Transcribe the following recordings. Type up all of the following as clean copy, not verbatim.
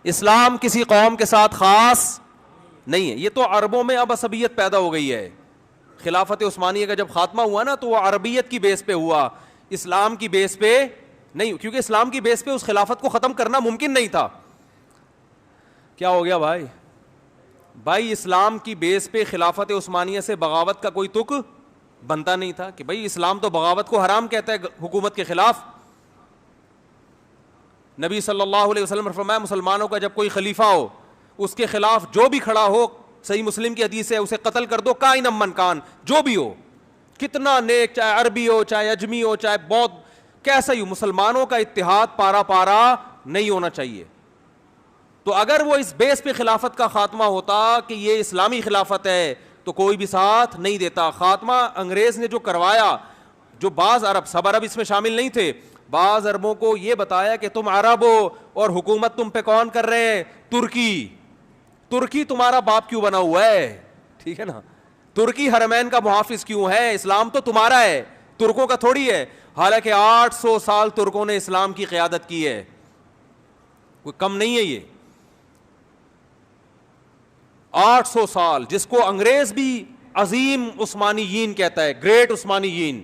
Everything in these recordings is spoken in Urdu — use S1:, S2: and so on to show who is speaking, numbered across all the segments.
S1: اسلام کسی قوم کے ساتھ خاص نہیں ہے. یہ تو عربوں میں اب عصبیت پیدا ہو گئی ہے. خلافت عثمانیہ کا جب خاتمہ ہوا نا تو وہ عربیت کی بیس پہ ہوا, اسلام کی بیس پہ نہیں, کیونکہ اسلام کی بیس پہ اس خلافت کو ختم کرنا ممکن نہیں تھا. کیا ہو گیا بھائی؟ بھائی اسلام کی بیس پہ خلافت عثمانیہ سے بغاوت کا کوئی تک بنتا نہیں تھا کہ بھائی اسلام تو بغاوت کو حرام کہتا ہے حکومت کے خلاف. نبی صلی اللہ علیہ وسلم نے فرمایا مسلمانوں کا جب کوئی خلیفہ ہو اس کے خلاف جو بھی کھڑا ہو, صحیح مسلم کی حدیث ہے, اسے قتل کر دو کائن من کان, جو بھی ہو, کتنا نیک, چاہے عربی ہو, چاہے اجمی ہو, چاہے بہت کیسا ہی ہو, مسلمانوں کا اتحاد پارا پارا نہیں ہونا چاہیے. تو اگر وہ اس بیس پہ خلافت کا خاتمہ ہوتا کہ یہ اسلامی خلافت ہے تو کوئی بھی ساتھ نہیں دیتا. خاتمہ انگریز نے جو کروایا, جو بعض عرب, سب عرب اس میں شامل نہیں تھے, بعض عربوں کو یہ بتایا کہ تم عرب ہو اور حکومت تم پہ کون کر رہے ہیں؟ ترکی. ترکی تمہارا باپ کیوں بنا ہوا ہے؟ ٹھیک ہے نا, ترکی حرمین کا محافظ کیوں ہے؟ اسلام تو تمہارا ہے, ترکوں کا تھوڑی ہے. حالانکہ 800 سال ترکوں نے اسلام کی قیادت کی ہے, کوئی کم نہیں ہے یہ. 800 سال, جس کو انگریز بھی عظیم عثمانیین کہتا ہے, گریٹ عثمانیین,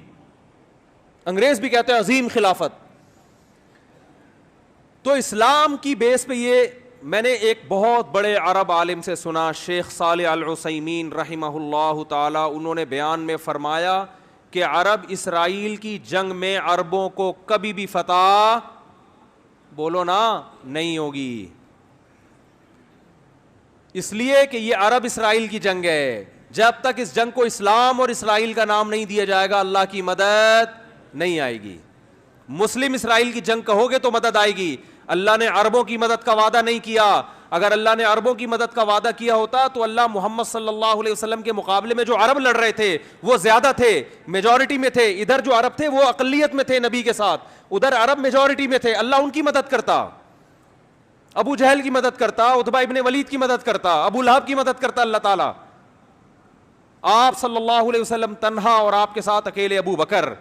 S1: انگریز بھی کہتے ہیں عظیم خلافت. تو اسلام کی بیس پہ یہ میں نے ایک بہت بڑے عرب عالم سے سنا, شیخ صالح العثیمین رحمہ اللہ تعالی, انہوں نے بیان میں فرمایا کہ عرب اسرائیل کی جنگ میں عربوں کو کبھی بھی فتح, بولو نا, نہیں ہوگی. اس لیے کہ یہ عرب اسرائیل کی جنگ ہے. جب تک اس جنگ کو اسلام اور اسرائیل کا نام نہیں دیا جائے گا اللہ کی مدد نہیں آئے گی. مسلم اسرائیل کی جنگ کہو گے تو مدد آئے گی. اللہ نے عربوں کی مدد کا وعدہ نہیں کیا. اگر اللہ نے عربوں کی مدد کا وعدہ کیا ہوتا تو اللہ محمد صلی اللہ علیہ وسلم کے مقابلے میں جو عرب لڑ رہے تھے وہ زیادہ تھے, میجورٹی میں تھے. ادھر جو عرب تھے وہ اقلیت میں تھے نبی کے ساتھ, ادھر عرب میجورٹی میں تھے. اللہ ان کی مدد کرتا, ابو جہل کی مدد کرتا, عتبہ ابن ولید کی مدد کرتا, ابو لہب کی مدد کرتا اللہ تعالیٰ. آپ صلی اللہ علیہ وسلم تنہا اور آپ کے ساتھ اکیلے ابو بکر.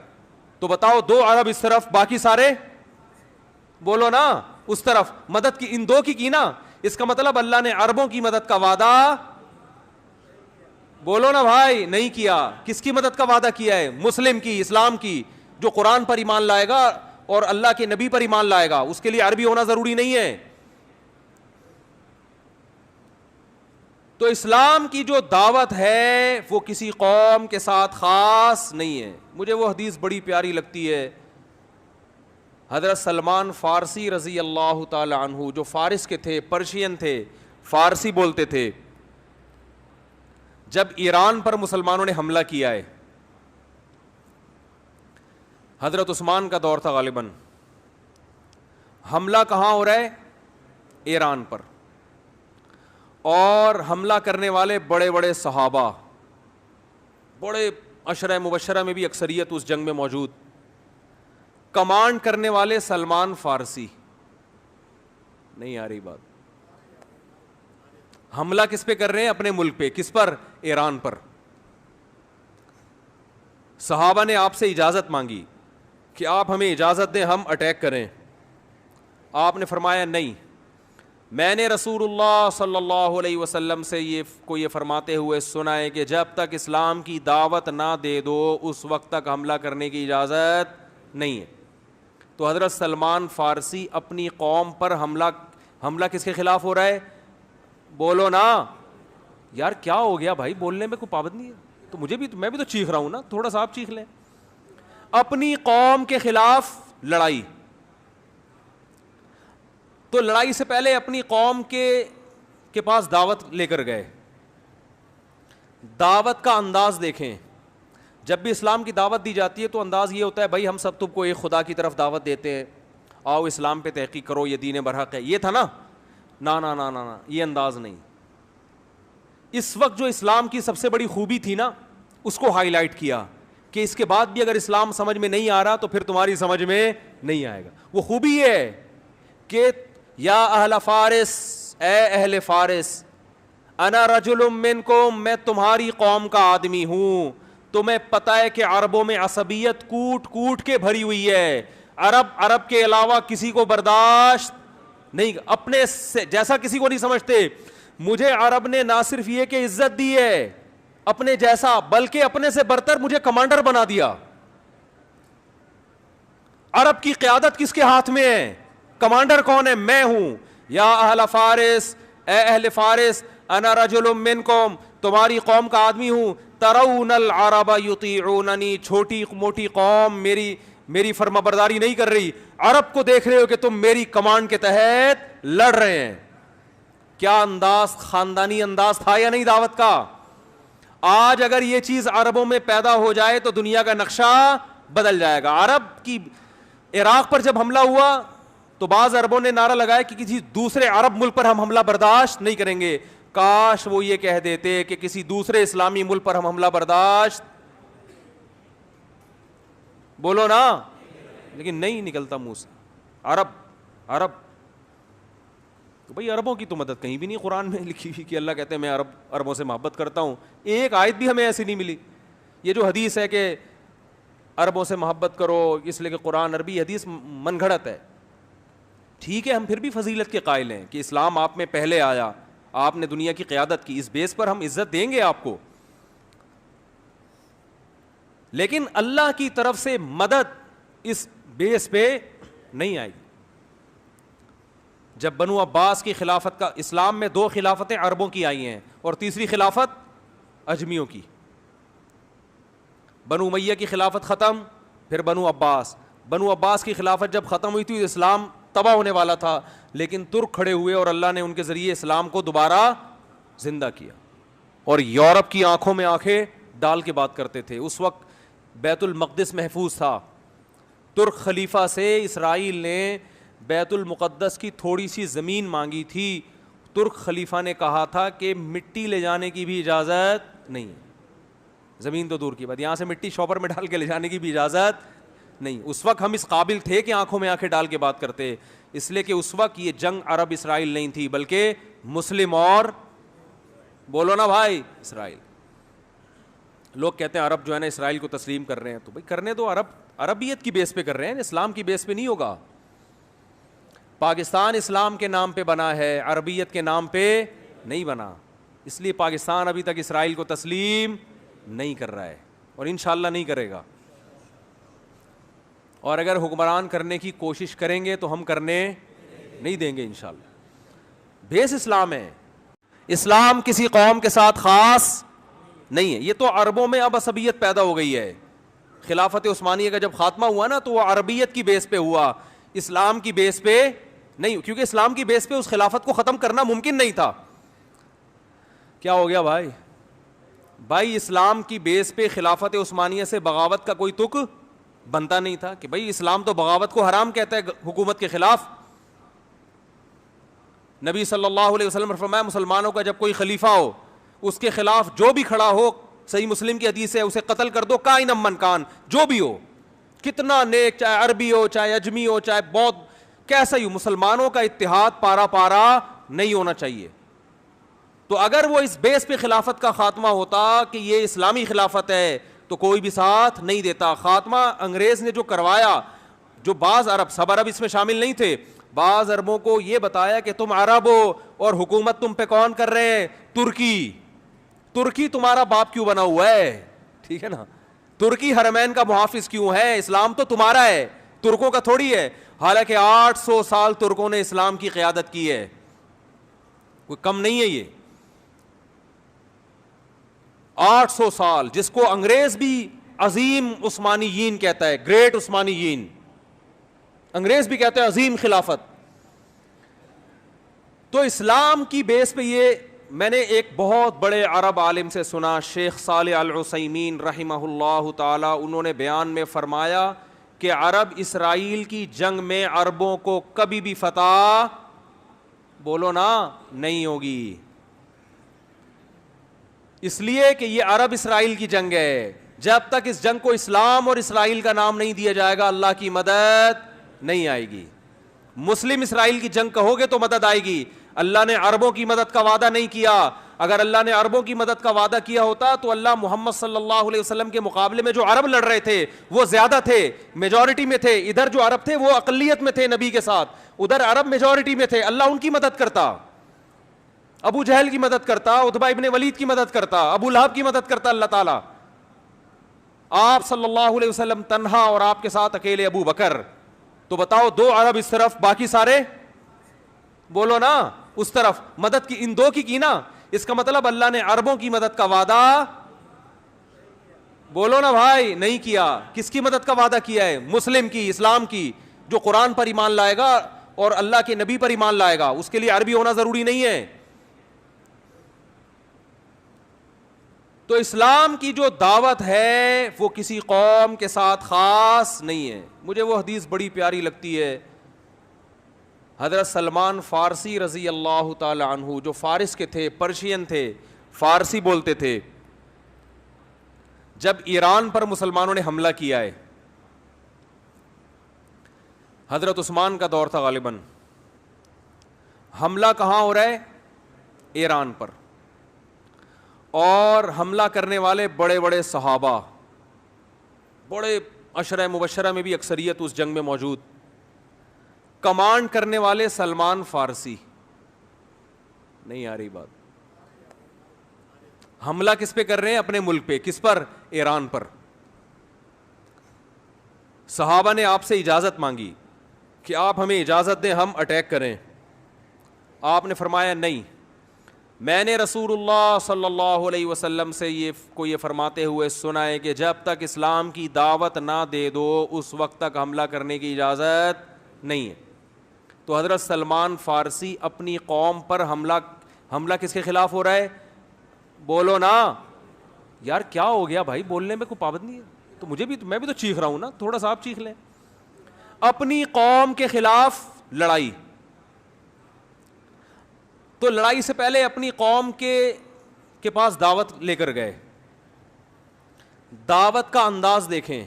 S1: تو بتاؤ, 2 عرب اس طرف, باقی سارے بولو نا اس طرف. مدد کی ان 2 کی نا. اس کا مطلب اللہ نے عربوں کی مدد کا وعدہ, بولو نا بھائی, نہیں کیا. کس کی مدد کا وعدہ کیا ہے؟ مسلم کی, اسلام کی, جو قرآن پر ایمان لائے گا اور اللہ کے نبی پر ایمان لائے گا. اس کے لیے عربی ہونا ضروری نہیں ہے. تو اسلام کی جو دعوت ہے وہ کسی قوم کے ساتھ خاص نہیں ہے. مجھے وہ حدیث بڑی پیاری لگتی ہے, حضرت سلمان فارسی رضی اللہ تعالی عنہ, جو فارس کے تھے, پرشین تھے, فارسی بولتے تھے. جب ایران پر مسلمانوں نے حملہ کیا ہے, حضرت عثمان کا دور تھا غالباً, حملہ کہاں ہو رہا ہے؟ ایران پر. اور حملہ کرنے والے بڑے بڑے صحابہ, بڑے عشرہ مبشرہ میں بھی اکثریت اس جنگ میں موجود. کمانڈ کرنے والے سلمان فارسی. نہیں آ رہی بات؟ حملہ کس پہ کر رہے ہیں؟ اپنے ملک پہ. کس پر؟ ایران پر. صحابہ نے آپ سے اجازت مانگی کہ آپ ہمیں اجازت دیں ہم اٹیک کریں. آپ نے فرمایا نہیں, میں نے رسول اللہ صلی اللہ علیہ وسلم سے یہ فرماتے ہوئے سنا ہے کہ جب تک اسلام کی دعوت نہ دے دو اس وقت تک حملہ کرنے کی اجازت نہیں ہے. تو حضرت سلمان فارسی اپنی قوم پر حملہ کس کے خلاف ہو رہا ہے؟ بولو نا یار, کیا ہو گیا بھائی, بولنے میں کوئی پابند نہیں ہے. تو میں بھی تو چیخ رہا ہوں نا, تھوڑا سا آپ چیخ لیں. اپنی قوم کے خلاف لڑائی. تو لڑائی سے پہلے اپنی قوم کے پاس دعوت لے کر گئے. دعوت کا انداز دیکھیں. جب بھی اسلام کی دعوت دی جاتی ہے تو انداز یہ ہوتا ہے بھائی ہم سب تم کو ایک خدا کی طرف دعوت دیتے ہیں, آؤ اسلام پہ تحقیق کرو, یہ دین برحق ہے. یہ تھا نا, نا نا نا نا, یہ انداز نہیں. اس وقت جو اسلام کی سب سے بڑی خوبی تھی نا اس کو ہائی لائٹ کیا کہ اس کے بعد بھی اگر اسلام سمجھ میں نہیں آ رہا تو پھر تمہاری سمجھ میں نہیں آئے گا. وہ خوبی یہ ہے کہ یا اہل فارس, اے اہل فارس, انا رجل منکم, میں تمہاری قوم کا آدمی ہوں. تمہیں پتہ ہے کہ عربوں میں عصبیت کوٹ کوٹ کے بھری ہوئی ہے. عرب کے علاوہ کسی کو برداشت نہیں, اپنے سے جیسا کسی کو نہیں سمجھتے. مجھے عرب نے نہ صرف یہ کہ عزت دی ہے اپنے جیسا, بلکہ اپنے سے برتر مجھے کمانڈر بنا دیا. عرب کی قیادت کس کے ہاتھ میں ہے؟ کمانڈر کون ہے؟ میں ہوں. یا اہل فارس, اے اہل فارس, انا رجل منکم, تمہاری قوم کا آدمی ہوں. ترون العرب یطیعوننی, چھوٹی موٹی قوم میری فرما برداری نہیں کر رہی, عرب کو دیکھ رہے ہو کہ تم میری کمانڈ کے تحت لڑ رہے ہیں. کیا انداز, خاندانی انداز تھا یا نہیں دعوت کا؟ آج اگر یہ چیز عربوں میں پیدا ہو جائے تو دنیا کا نقشہ بدل جائے گا. عرب کی عراق پر جب حملہ ہوا تو بعض عربوں نے نعرہ لگایا کہ کسی دوسرے عرب ملک پر ہم حملہ برداشت نہیں کریں گے. کاش وہ یہ کہہ دیتے کہ کسی دوسرے اسلامی ملک پر ہم حملہ برداشت, بولو نا, لیکن نہیں نکلتا منہ سے. عرب تو بھئی عربوں کی تو مدد کہیں بھی نہیں قرآن میں لکھی ہوئی کہ اللہ کہتے ہیں میں عربوں سے محبت کرتا ہوں. ایک آیت بھی ہمیں ایسی نہیں ملی. یہ جو حدیث ہے کہ عربوں سے محبت کرو اس لیے کہ قرآن عربی, حدیث من گھڑت ہے. ٹھیک ہے, ہم پھر بھی فضیلت کے قائل ہیں کہ اسلام آپ میں پہلے آیا, آپ نے دنیا کی قیادت کی, اس بیس پر ہم عزت دیں گے آپ کو. لیکن اللہ کی طرف سے مدد اس بیس پہ نہیں آئی. جب بنو عباس کی خلافت کا, اسلام میں 2 خلافتیں عربوں کی آئی ہیں اور تیسری خلافت اجمیوں کی. بنو امیہ کی خلافت ختم, پھر بنو عباس کی خلافت جب ختم ہوئی تھی اسلام تباہ ہونے والا تھا, لیکن ترک کھڑے ہوئے اور اللہ نے ان کے ذریعے اسلام کو دوبارہ زندہ کیا. اور یورپ کی آنکھوں میں آنکھیں ڈال کے بات کرتے تھے. اس وقت بیت المقدس محفوظ تھا. ترک خلیفہ سے اسرائیل نے بیت المقدس کی تھوڑی سی زمین مانگی تھی. ترک خلیفہ نے کہا تھا کہ مٹی لے جانے کی بھی اجازت نہیں ہے, زمین تو دور کی بات, یہاں سے مٹی شاپر میں ڈال کے لے جانے کی بھی اجازت نہیں. اس وقت ہم اس قابل تھے کہ آنکھوں میں آنکھیں ڈال کے بات کرتے, اس لیے کہ اس وقت یہ جنگ عرب اسرائیل نہیں تھی بلکہ مسلم اور, بولو نا بھائی, اسرائیل. لوگ کہتے ہیں عرب جو ہے نا اسرائیل کو تسلیم کر رہے ہیں, تو بھائی کرنے دو, عربیت کی بیس پہ کر رہے ہیں, اسلام کی بیس پہ نہیں ہوگا. پاکستان اسلام کے نام پہ بنا ہے, عربیت کے نام پہ نہیں بنا, اس لیے پاکستان ابھی تک اسرائیل کو تسلیم نہیں کر رہا ہے اور انشاءاللہ نہیں کرے گا. اور اگر حکمران کرنے کی کوشش کریں گے تو ہم کرنے نہیں دیں گے انشاءاللہ. بیس اسلام ہے, اسلام کسی قوم کے ساتھ خاص نہیں ہے. یہ تو عربوں میں اب عصبیت پیدا ہو گئی ہے. خلافت عثمانیہ کا جب خاتمہ ہوا نا تو وہ عربیت کی بیس پہ ہوا, اسلام کی بیس پہ نہیں, کیونکہ اسلام کی بیس پہ اس خلافت کو ختم کرنا ممکن نہیں تھا. کیا ہو گیا بھائی اسلام کی بیس پہ خلافت عثمانیہ سے بغاوت کا کوئی تک بنتا نہیں تھا کہ بھائی اسلام تو بغاوت کو حرام کہتا ہے حکومت کے خلاف. نبی صلی اللہ علیہ وسلم نے فرمایا مسلمانوں کا جب کوئی خلیفہ ہو اس کے خلاف جو بھی کھڑا ہو, صحیح مسلم کی حدیث ہے, اسے قتل کر دو, کائن من کان, جو بھی ہو, کتنا نیک, چاہے عربی ہو, چاہے اجمی ہو, چاہے بہت کیسا ہی ہو. مسلمانوں کا اتحاد پارا پارا نہیں ہونا چاہیے. تو اگر وہ اس بیس پہ خلافت کا خاتمہ ہوتا کہ یہ اسلامی خلافت ہے تو کوئی بھی ساتھ نہیں دیتا. خاتمہ انگریز نے جو کروایا, جو بعض عرب, سب عرب اس میں شامل نہیں تھے, بعض عربوں کو یہ بتایا کہ تم عرب ہو اور حکومت تم پہ کون کر رہے ہیں؟ ترکی تمہارا باپ کیوں بنا ہوا ہے؟ ٹھیک ہے نا, ترکی حرمین کا محافظ کیوں ہے؟ اسلام تو تمہارا ہے, ترکوں کا تھوڑی ہے. حالانکہ 800 سال ترکوں نے اسلام کی قیادت کی ہے, کوئی کم نہیں ہے یہ. 800 سال, جس کو انگریز بھی عظیم عثمانیین کہتا ہے, گریٹ عثمانیین, انگریز بھی کہتے ہیں عظیم خلافت. تو اسلام کی بیس پہ یہ میں نے ایک بہت بڑے عرب عالم سے سنا, شیخ صالح العثیمین رحمہ اللہ تعالی, انہوں نے بیان میں فرمایا کہ عرب اسرائیل کی جنگ میں عربوں کو کبھی بھی فتح, بولو نا, نہیں ہوگی. اس لیے کہ یہ عرب اسرائیل کی جنگ ہے. جب تک اس جنگ کو اسلام اور اسرائیل کا نام نہیں دیا جائے گا اللہ کی مدد نہیں آئے گی. مسلم اسرائیل کی جنگ کہو گے تو مدد آئے گی. اللہ نے عربوں کی مدد کا وعدہ نہیں کیا. اگر اللہ نے عربوں کی مدد کا وعدہ کیا ہوتا تو اللہ محمد صلی اللہ علیہ وسلم کے مقابلے میں جو عرب لڑ رہے تھے وہ زیادہ تھے, میجورٹی میں تھے. ادھر جو عرب تھے وہ اقلیت میں تھے نبی کے ساتھ, ادھر عرب میجورٹی میں تھے. اللہ ان کی مدد کرتا, ابو جہل کی مدد کرتا, عتبہ ابن ولید کی مدد کرتا, ابو لہب کی مدد کرتا اللہ تعالیٰ. آپ صلی اللہ علیہ وسلم تنہا اور آپ کے ساتھ اکیلے ابو بکر. تو بتاؤ, 2 عرب اس طرف, باقی سارے بولو نا اس طرف. مدد کی ان 2 کی نا. اس کا مطلب اللہ نے عربوں کی مدد کا وعدہ, بولو نا بھائی, نہیں کیا. کس کی مدد کا وعدہ کیا ہے؟ مسلم کی, اسلام کی, جو قرآن پر ایمان لائے گا اور اللہ کے نبی پر ایمان لائے گا. اس کے لیے عربی ہونا ضروری نہیں ہے. تو اسلام کی جو دعوت ہے وہ کسی قوم کے ساتھ خاص نہیں ہے. مجھے وہ حدیث بڑی پیاری لگتی ہے, حضرت سلمان فارسی رضی اللہ تعالی عنہ, جو فارس کے تھے, پرشین تھے, فارسی بولتے تھے. جب ایران پر مسلمانوں نے حملہ کیا ہے, حضرت عثمان کا دور تھا غالباً, حملہ کہاں ہو رہا ہے؟ ایران پر. اور حملہ کرنے والے بڑے بڑے صحابہ, بڑے عشرہ مبشرہ میں بھی اکثریت اس جنگ میں موجود. کمانڈ کرنے والے سلمان فارسی. نہیں آ رہی بات. حملہ کس پہ کر رہے ہیں؟ اپنے ملک پہ. کس پر؟ ایران پر. صحابہ نے آپ سے اجازت مانگی کہ آپ ہمیں اجازت دیں ہم اٹیک کریں. آپ نے فرمایا نہیں, میں نے رسول اللہ صلی اللہ علیہ وسلم سے یہ فرماتے ہوئے سنا ہے کہ جب تک اسلام کی دعوت نہ دے دو اس وقت تک حملہ کرنے کی اجازت نہیں ہے. تو حضرت سلمان فارسی اپنی قوم پر حملہ کس کے خلاف ہو رہا ہے؟ بولو نا یار, کیا ہو گیا بھائی, بولنے میں کوئی پابند نہیں ہے. تو میں بھی تو چیخ رہا ہوں نا, تھوڑا سا آپ چیخ لیں. اپنی قوم کے خلاف لڑائی. تو لڑائی سے پہلے اپنی قوم کے پاس دعوت لے کر گئے. دعوت کا انداز دیکھیں.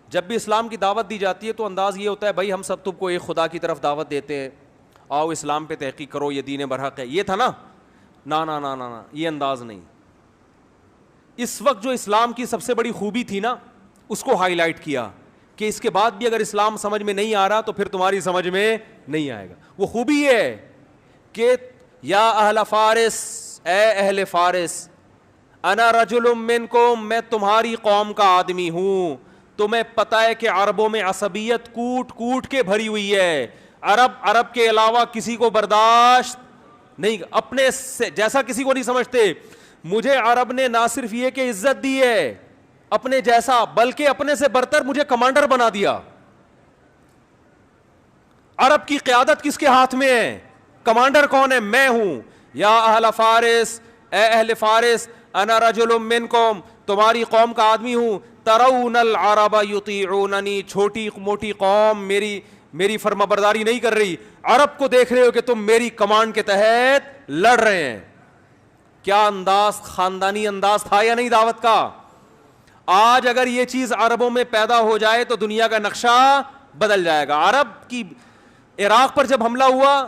S1: جب بھی اسلام کی دعوت دی جاتی ہے تو انداز یہ ہوتا ہے بھائی ہم سب تم کو ایک خدا کی طرف دعوت دیتے ہیں, آؤ اسلام پہ تحقیق کرو, یہ دین برحق ہے. یہ تھا نا, نا, یہ انداز نہیں. اس وقت جو اسلام کی سب سے بڑی خوبی تھی نا, اس کو ہائی لائٹ کیا کہ اس کے بعد بھی اگر اسلام سمجھ میں نہیں آ رہا تو پھر تمہاری سمجھ میں نہیں آئے گا. وہ خوبی یہ ہے کہ یا اہل فارس, اے اہل فارس, انا رجل منکم, میں تمہاری قوم کا آدمی ہوں. تمہیں پتہ ہے کہ عربوں میں عصبیت کوٹ کوٹ کے بھری ہوئی ہے. عرب کے علاوہ کسی کو برداشت نہیں, اپنے سے جیسا کسی کو نہیں سمجھتے. مجھے عرب نے نہ صرف یہ کہ عزت دی ہے اپنے جیسا, بلکہ اپنے سے برتر مجھے کمانڈر بنا دیا. عرب کی قیادت کس کے ہاتھ میں ہے؟ کمانڈر کون ہے؟ میں ہوں. یا اہل فارس, اے اہل فارس, انا رجل منکم, تمہاری قوم کا آدمی ہوں. ترون العرب یطیعوننی, چھوٹی موٹی قوم میری فرما برداری نہیں کر رہی. عرب کو دیکھ رہے ہو کہ تم میری کمانڈ کے تحت لڑ رہے ہیں. کیا انداز, خاندانی انداز تھا یا نہیں دعوت کا؟ آج اگر یہ چیز عربوں میں پیدا ہو جائے تو دنیا کا نقشہ بدل جائے گا. عرب کی عراق پر جب حملہ ہوا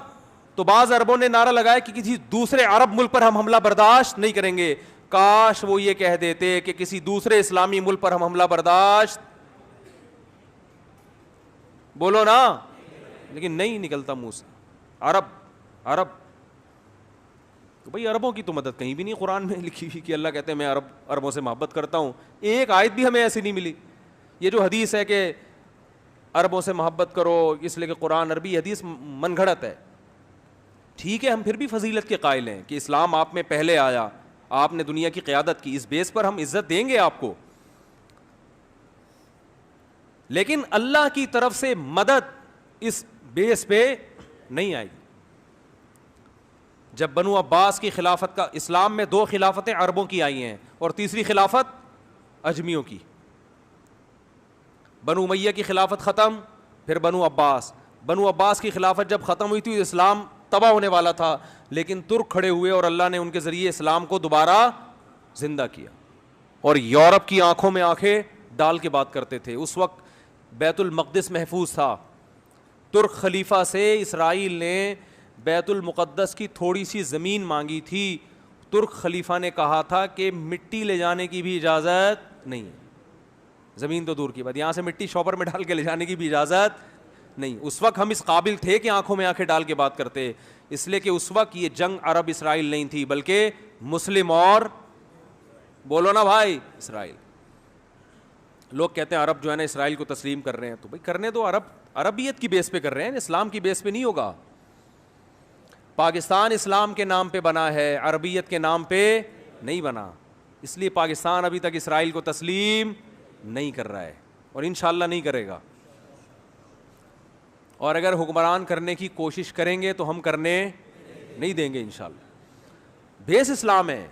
S1: تو بعض عربوں نے نعرہ لگایا کہ کسی دوسرے عرب ملک پر ہم حملہ برداشت نہیں کریں گے. کاش وہ یہ کہہ دیتے کہ کسی دوسرے اسلامی ملک پر ہم حملہ برداشت, بولو نا, لیکن نہیں نکلتا منہ سے. عرب تو بھائی عربوں کی تو مدد کہیں بھی نہیں قرآن میں لکھی ہوئی کہ اللہ کہتے ہیں میں عربوں سے محبت کرتا ہوں. ایک آیت بھی ہمیں ایسی نہیں ملی. یہ جو حدیث ہے کہ عربوں سے محبت کرو اس لیے کہ قرآن عربی, حدیث من گھڑت ہے. ٹھیک ہے, ہم پھر بھی فضیلت کے قائل ہیں کہ اسلام آپ میں پہلے آیا, آپ نے دنیا کی قیادت کی, اس بیس پر ہم عزت دیں گے آپ کو. لیکن اللہ کی طرف سے مدد اس بیس پہ نہیں آئی. جب بنو عباس کی خلافت کا, اسلام میں 2 خلافتیں عربوں کی آئی ہیں اور تیسری خلافت اجمیوں کی. بنو امیہ کی خلافت ختم, پھر بنو عباس کی خلافت جب ختم ہوئی تھی اسلام تباہ ہونے والا تھا, لیکن ترک کھڑے ہوئے اور اللہ نے ان کے ذریعے اسلام کو دوبارہ زندہ کیا. اور یورپ کی آنکھوں میں آنکھیں ڈال کے بات کرتے تھے. اس وقت بیت المقدس محفوظ تھا. ترک خلیفہ سے اسرائیل نے بیت المقدس کی تھوڑی سی زمین مانگی تھی. ترک خلیفہ نے کہا تھا کہ مٹی لے جانے کی بھی اجازت نہیں ہے, زمین تو دور کی بات, یہاں سے مٹی شاپر میں ڈال کے لے جانے کی بھی اجازت نہیں. اس وقت ہم اس قابل تھے کہ آنکھوں میں آنکھیں ڈال کے بات کرتے, اس لیے کہ اس وقت یہ جنگ عرب اسرائیل نہیں تھی بلکہ مسلم اور, بولو نا بھائی, اسرائیل. لوگ کہتے ہیں عرب جو ہے نا اسرائیل کو تسلیم کر رہے ہیں, تو بھائی کرنے تو, عربیت کی بیس پہ کر رہے ہیں, اسلام کی بیس پہ نہیں ہوگا. پاکستان اسلام کے نام پہ بنا ہے, عربیت کے نام پہ نہیں بنا, اس لیے پاکستان ابھی تک اسرائیل کو تسلیم نہیں کر رہا ہے اور انشاءاللہ نہیں کرے گا. اور اگر حکمران کرنے کی کوشش کریں گے تو ہم کرنے نہیں دیں گے انشاءاللہ. بیس اسلام ہے,